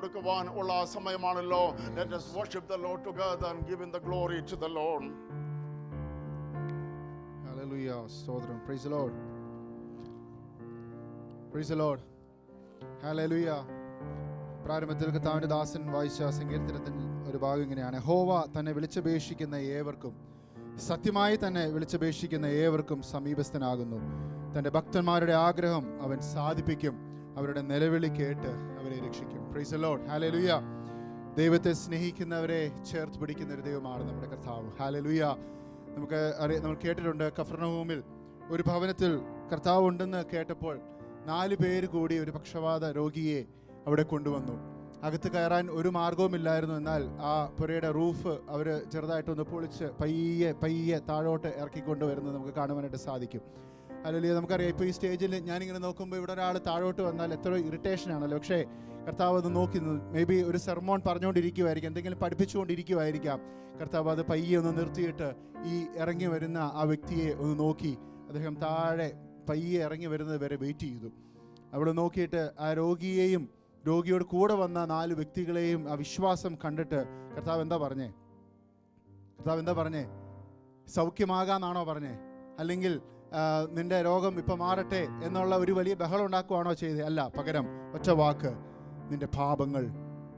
കൊടുക്കുവാൻ ഉള്ള സമയമാണല്ലോ. Let us worship the Lord together and give him the glory to the Lord. Hallelujah. സ്തോത്രം. Praise the Lord. Praise the Lord. Hallelujah. പ്രാരംഭത്തിൽ കർത്താവിന്റെ ദാസൻ വായിച്ച സങ്കീർത്തനത്തിൽ ഒരു ഭാഗം ഇങ്ങനെയാണ്: യഹോവ തന്നെ വിളിച്ചപേക്ഷിക്കുന്ന ഏവർക്കും, സത്യമായി തന്നെ വിളിച്ചപേക്ഷിക്കുന്ന ഏവർക്കും സമീപസ്ഥനാകുന്നു. തൻ്റെ ഭക്തന്മാരുടെ ആഗ്രഹം അവൻ സാധിപ്പിക്കും. അവരുടെ നിലവിളി കേട്ട് അവരെ രക്ഷിക്കും. Praise the Lord. ഹല്ലേലൂയ. ദൈവത്തെ സ്നേഹിക്കുന്നവരെ ചേർത്ത് പിടിക്കുന്ന ഒരു ദൈവമാണ് നമ്മുടെ കർത്താവ്. ഹല്ലേലൂയ. നമ്മൾ കേട്ടിട്ടുണ്ട്, കഫർനഹൂമിൽ ഒരു ഭവനത്തിൽ കർത്താവ് ഉണ്ടെന്ന് കേട്ടപ്പോൾ 4 പേര് കൂടി ഒരു പക്ഷവാത രോഗിയെ അവിടെ കൊണ്ടുവന്നു. അകത്ത് കയറാൻ ഒരു മാർഗവുമില്ലായിരുന്നു. എന്നാൽ ആ പുരയുടെ റൂഫ് അവർ ചെറുതായിട്ടൊന്ന് പൊളിച്ച് പയ്യെ താഴോട്ട് ഇറക്കിക്കൊണ്ടുവരുന്നത് നമുക്ക് കാണുവാനായിട്ട് സാധിക്കും. അല്ലെങ്കിൽ നമുക്കറിയാം, ഇപ്പോൾ ഈ സ്റ്റേജിൽ ഞാനിങ്ങനെ നോക്കുമ്പോൾ ഇവിടെ ഒരാൾ താഴോട്ട് വന്നാൽ എത്ര ഇറിറ്റേഷൻ ആണല്ലോ. പക്ഷേ കർത്താവ് അത് നോക്കി, മേ ബി ഒരു സെർമോൺ പറഞ്ഞുകൊണ്ടിരിക്കുമായിരിക്കും, എന്തെങ്കിലും പഠിപ്പിച്ചുകൊണ്ടിരിക്കുമായിരിക്കാം. കർത്താവ് അത് പയ്യെ ഒന്ന് നിർത്തിയിട്ട് ഈ ഇറങ്ങി വരുന്ന ആ വ്യക്തിയെ ഒന്ന് നോക്കി അദ്ദേഹം താഴെ പയ്യെ ഇറങ്ങി വരുന്നത് വരെ വെയിറ്റ് ചെയ്തു. അവിടെ നോക്കിയിട്ട് ആ രോഗിയെയും രോഗിയോട് കൂടെ വന്ന 4 വ്യക്തികളെയും ആ വിശ്വാസം കണ്ടിട്ട് കർത്താവ് എന്താ പറഞ്ഞേ? സൗഖ്യമാകാന്നാണോ പറഞ്ഞേ? അല്ലെങ്കിൽ നിന്റെ രോഗം ഇപ്പം മാറട്ടെ എന്നുള്ള ഒരു വലിയ ബഹളം ഉണ്ടാക്കുകയാണോ ചെയ്തത്? അല്ല, പകരം ഒറ്റ വാക്ക്: നിന്റെ പാപങ്ങൾ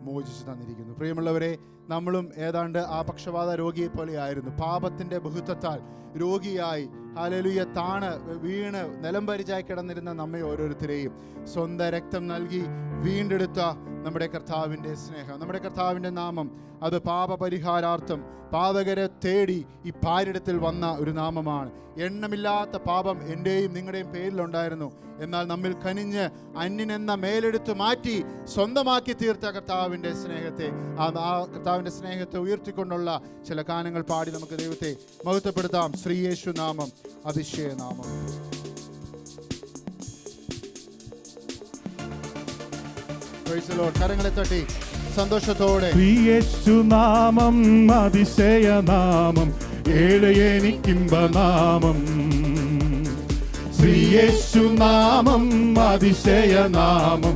മോചിച്ചു തന്നിരിക്കുന്നു. പ്രിയമുള്ളവരെ, നമ്മളും ഏതാണ്ട് ആ പക്ഷവാത രോഗിയെ പോലെ ആയിരുന്നു. പാപത്തിൻ്റെ ബഹുത്വത്താൽ രോഗിയായി, ഹല്ലേലൂയ, താണ് വീണ് നിലംപരിചായി കിടന്നിരുന്ന നമ്മെ ഓരോരുത്തരെയും സ്വന്തം രക്തം നൽകി വീണ്ടെടുത്ത നമ്മുടെ കർത്താവിൻ്റെ സ്നേഹം, നമ്മുടെ കർത്താവിൻ്റെ നാമം, അത് പാപപരിഹാരാർത്ഥം പാപകരെ തേടി ഈ പാരിടത്തിൽ വന്ന ഒരു നാമമാണ്. എണ്ണമില്ലാത്ത പാപം എൻ്റെയും നിങ്ങളുടെയും പേരിലുണ്ടായിരുന്നു. എന്നാൽ നമ്മിൽ കനിഞ്ഞ് അന്യനെന്ന മേലെടുത്ത് മാറ്റി സ്വന്തമാക്കി തീർത്ത കർത്താവിൻ്റെ സ്നേഹത്തെ, ആ കർത്താവിൻ്റെ സ്നേഹത്തെ ഉയർത്തിക്കൊണ്ടുള്ള ചില ഗാനങ്ങൾ പാടി നമുക്ക് ദൈവത്തെ മഹത്വപ്പെടുത്താം. ശ്രീയേശു നാമം അതിശയ നാമം. Praise the Lord. കരങ്ങളെ തട്ടി സന്തോഷത്തോടെ. ശ്രീയേശു നാമം അതിശയ നാമം, ഏഴ് എനിക്കിമ്പ നാമം. ശ്രീയേശു നാമം അതിശയ നാമം,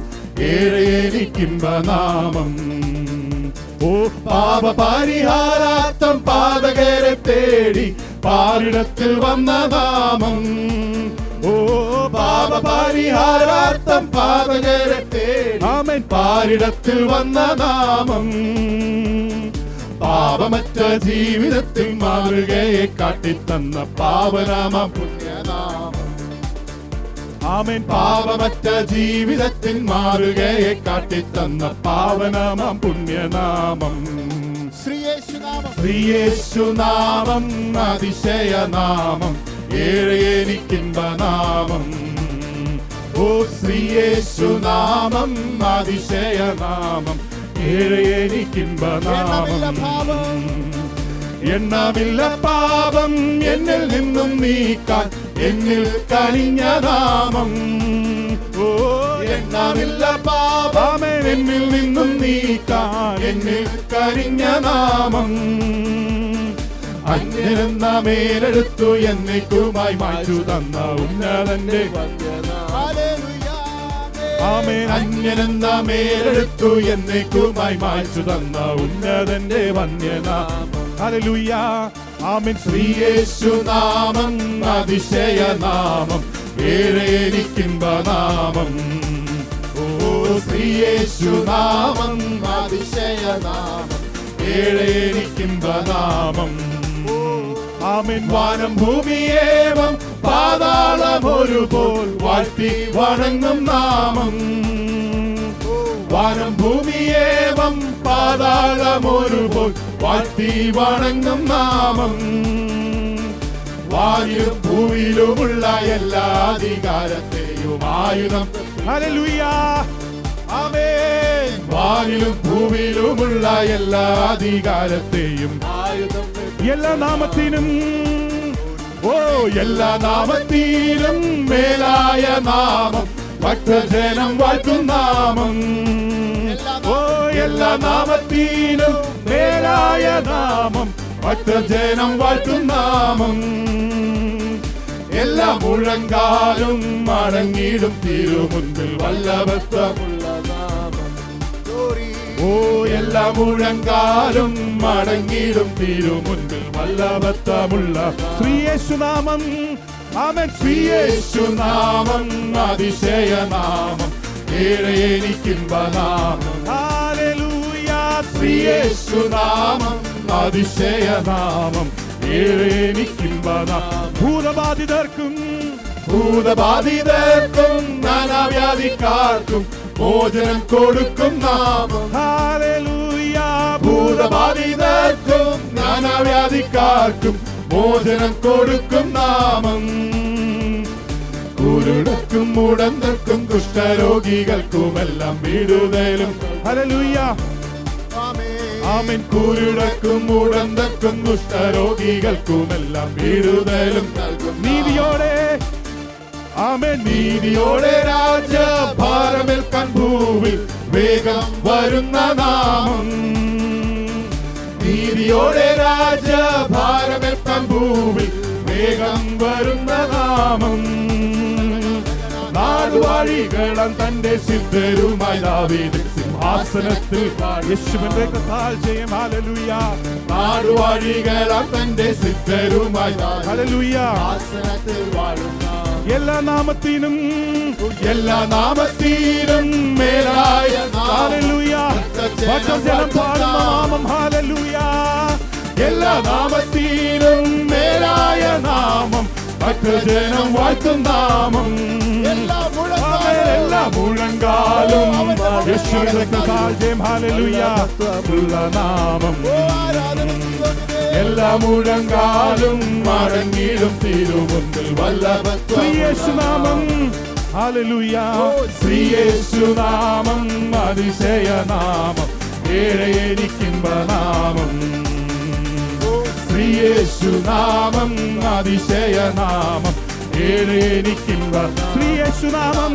ഏഴ് എനിക്കിമ്പ നാമം. ഓ പാപപരിഹാരാർത്ഥം പാതകരെ തേടി പാരിടത്തിൽ വന്ന നാമം. ഓ പാപപരിഹാരാർത്ഥം പാതകരെ തേടി ആമേൻ പാരിടത്തിൽ വന്ന നാമം. പാപമറ്റ ജീവിതത്തിൽ മാതൃകയെ കാട്ടിത്തന്ന പാവനാമം പുണ്യനാമം. ആമേൻ പാപമറ്റ ജീവിതത്തിൽ മാതൃകയെ കാട്ടിത്തന്ന പാവനാമം പുണ്യനാമം. ശ്രീയേശു നാമം അതിശയ നാമം, ഏഴ് എനിക്കിമ്പ നാമം. ഓ ശ്രീയേശു നാമം അതിശയ നാമം, ഏഴ് എനിക്കിമ്പ നാമം. എണ്ണമില്ല പാപം എന്നിൽ നിന്നും നീക്കാൻ എന്നിൽ കനിഞ്ഞ നാമം. ഓ എണ്ണമില്ല പാപം എന്നിൽ നിന്നും നീക്കാൻ എന്നിൽ കനിഞ്ഞ നാമം. അന്യനെന്ന മേലെടുത്തു എന്നേക്കുമായി മാറ്റു തന്ന ഉന്നതന്റെ ആമേൻ. അന്യനെന്ന മേലെടുത്തു എന്നേക്കുമായി മാറ്റു തന്ന ഉന്നതന്റെ വന്യനാമം. ഹല്ലേലൂയ. ആമേൻ. ശ്രീയേശു നാമം അതിശയ നാമം, ഏഴ് എനിക്കിമ്പ നാമം. ഓ ശ്രീയേശു നാമം അതിശയ നാമം, ഏഴ് എനിക്കിമ്പ നാമം. ആമേൻ. വാനം ഭൂമിയേവം പാതാളം ഒരുപോൽ വാഴ്ത്തി വണങ്ങും നാമം. വാനം ഭൂമിയേവം പാതാളം ഒരുപോൽ വാഴ്ത്തി വണങ്ങും നാമം. വാനിലും ഭൂമിയിലുമുള്ള എല്ലാ അധികാരത്തെയും ആയുധം. ഹല്ലേലൂയ. ആമേൻ. വാനിലും ഭൂമിയിലുമുള്ള എല്ലാ അധികാരത്തെയും ആയുധം. എല്ലാ നാമത്തിനും, ഓ എല്ലാ നാമത്തിനും മേലായ നാമം, ഭക്തജനം വാഴ്ത്തും നാമം. ഓ എല്ലാ നാമത്തിനും മേലായ നാമം, ഭക്തജനം വാഴ്ത്തും നാമം. എല്ലാ മുഴങ്കാലും മടങ്ങിടും തിരുമുൻപിൽ വല്ലഭത്വമുള്ള നാമം. ഓ എല്ലാ മുഴങ്കാലും മടങ്ങിടും തിരുമുൻപിൽ വല്ലഭത്വമുള്ള ശ്രീയേശുനാമം. ആമേൻ. ശ്രീയേശുനാമം അതിശയനാമം, ഏറെ എനിക്കിമ്പനാമം. ഹല്ലേലൂയ. ശ്രീയേശുനാമം അതിശയനാമം, ഏറെ എനിക്കിമ്പനാമം. ഭൂതബാധിതർക്കും നാനാവ്യാധിക്കാർക്കും മോചനം കൊടുക്കും നാമം. ഹല്ലേലൂയ. ഭൂതബാധിതർക്കും നാനാവ്യാധിക്കാർക്കും മോചനം കൊടുക്കും നാമം. കുരുടർക്കും മുടന്തർക്കും കുഷ്ഠരോഗികൾക്കുമെല്ലാം വിടുതലും. ഹല്ലേലൂയ. ആമേൻ. കുരുടർക്കും മുടന്തർക്കും കുഷ്ഠരോഗികൾക്കുമെല്ലാം വിടുതലും നൽകും. നീതിയോടെ ആമേൻ. നീതിയോടെ രാജ്യഭാരമേൽക്കാൻ ഭൂവിൽ വേഗം വരുന്ന നാമം. നീതിയോടെ രാജ്യഭാരമേൽക്കാൻ ഭൂവിൽ വേഗം വരുന്ന നാമം. നാടുവാഴികളും തന്റെ സിദ്ധരുമായി ദാവീദ് സിംഹാസനത്തിൽ യേശുവിന്റെ കൃപാൽ ജയം. ഹല്ലേലൂയ. നാടുവാഴികളും തന്റെ സിദ്ധരുമായി ഹല്ലേലൂയ സിംഹാസനത്തിൽ വാഴുന്ന എല്ലാ നാമത്തിനും മേലായ ഹല്ലേലൂയ ഭക്തജനം പാടുന്ന നാമം. ഹല്ലേലൂയ. എല്ലാ നാമത്തിനും മേലായ നാമം, ഭക്തജനം വാഴ്ത്തും നാമം. എല്ലാ മുഴങ്കാലും യേശുവിന്റെ കൃപാൽ ജയം. ഹല്ലേലൂയ ഉള്ള നാമം. എല്ലാ മുഴങ്കാലും മടങ്ങിടും തിരുമുൻപിൽ വല്ലഭത്വം ശ്രീയേശുനാമം. ഹല്ലേലൂയ. ശ്രീയേശുനാമം അതിശയനാമം, ഏറെ എനിക്കിമ്പനാമം. ശ്രീയേശുനാമം അതിശയനാമം, ഏറെ എനിക്കിമ്പനാമം. ശ്രീയേശുനാമം.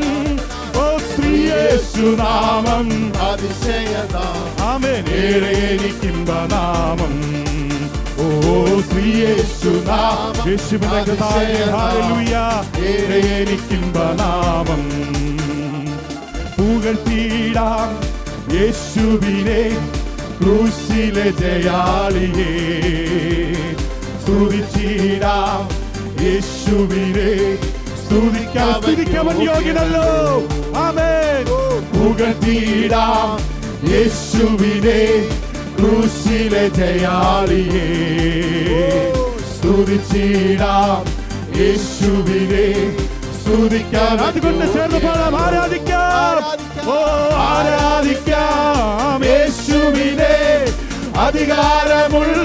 ഓ ശ്രീയേശുനാമം അതിശയനാമം, ആമേൻ, ഏറെ എനിക്കിമ്പനാമം. ഓ ശ്രീയേശുനാമം യേശുവിന്റെ കൃപാൽ ഹല്ലേലൂയ, ഏറെ എനിക്കിമ്പനാമം. പുകഴ്ത്തിടാം യേശുവിനെ ക്രൂശിലെ ജയാളിയെ, സ്തുതിച്ചിടാം യേശുവിനെ, സ്തുതിക്കാൻ യോഗ്യനല്ലോ. ആമേൻ. പുകഴ്ത്തിടാം യേശുവിനെ ക്രൂശിലെ ജയാളിയെ, സ്തുതിച്ചിടാം യേശുവിനെ, സ്തുതിക്കാൻ. അതുകൊണ്ട് ചേർന്ന് പാടാം, ആരാധിക്കാം. ഓ ആരാധിക്കാം യേശുവിനെ, അധികാരമുള്ളവനെ,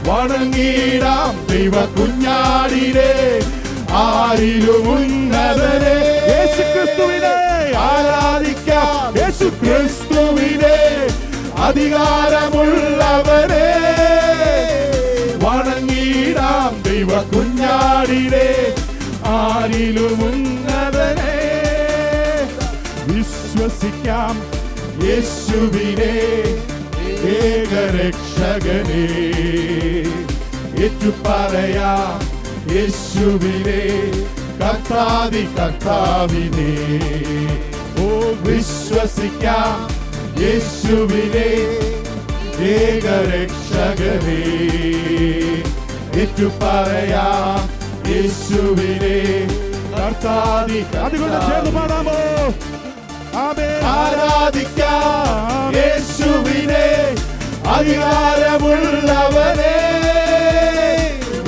വണങ്ങിടാം ദൈവ കുഞ്ഞാടിനെ, ആരിലും ഉന്നതനെ. യേശുക്രിസ്തുവിനെ ആരാധിക്കാം, യേശുക്രിസ്തുവിനെ, അധികാരമുള്ളവനെ, വണങ്ങിടാം ദൈവ കുഞ്ഞാടിനെ, ആരിലും ഉന്നതനെ. വിശ്വസിക്കാം യേശുവിനെ ഏകരക്ഷകനെ, ഏറ്റുപറയാം യേശുവിനെ കർത്താതി കർത്താവിനെ. ഓ വിശ്വസിക്കാം യേശുവിനെ ഏകരക്ഷകനെ, ഏറ്റുപറയാം യേശുവിനെ കർത്താതി. അതുകൊണ്ട് ചേർന്ന് പാടാമോ? ആരാധിക്കാം യേശുവിനെ, അധികാരമുള്ളവനെ,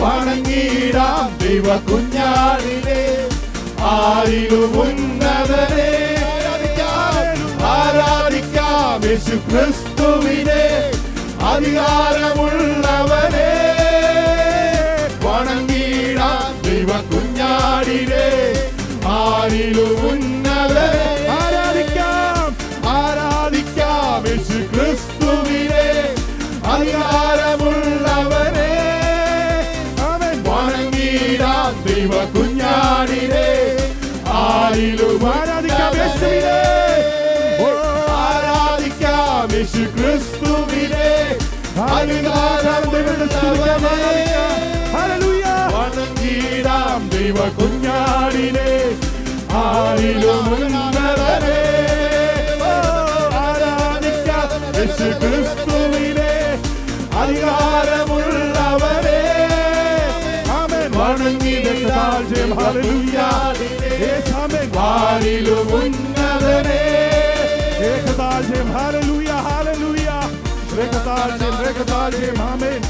വണങ്ങിടാം ദൈവ കുഞ്ഞാടിനെ, ആരിലും ഉന്നതനെ. ആരാധിക്കാം യേശുക്രിസ്തുവിനെ, അധികാരമുള്ളവനെ, വണങ്ങിടാം ദൈവ കുഞ്ഞാടിനെ, ആരിലും ഉന്നതനെ. ആരാധിക്കാം യേശുക്രിസ്തുവിനെ, അധികാരമുള്ളവനെ, വണങ്ങിടാം ദൈവ കുഞ്ഞാടിനെ, ആരിലും. ആരാധിക്കാം യേശുവിനെ, ആരാധിക്കാം യേശുക്രിസ്തുവിനെ, അധികാരമുള്ളവനെ, വണങ്ങിടാം ദൈവ കുഞ്ഞാടിനെ, ആരിലും ഉന്നതനെ. കുഞ്ഞാടിനെ ആരിലും ഉന്നതനെ ഏകതാജയം ഹല്ലേലൂയ ഹല്ലേലൂയ രേഖതാജയം ആമേൻ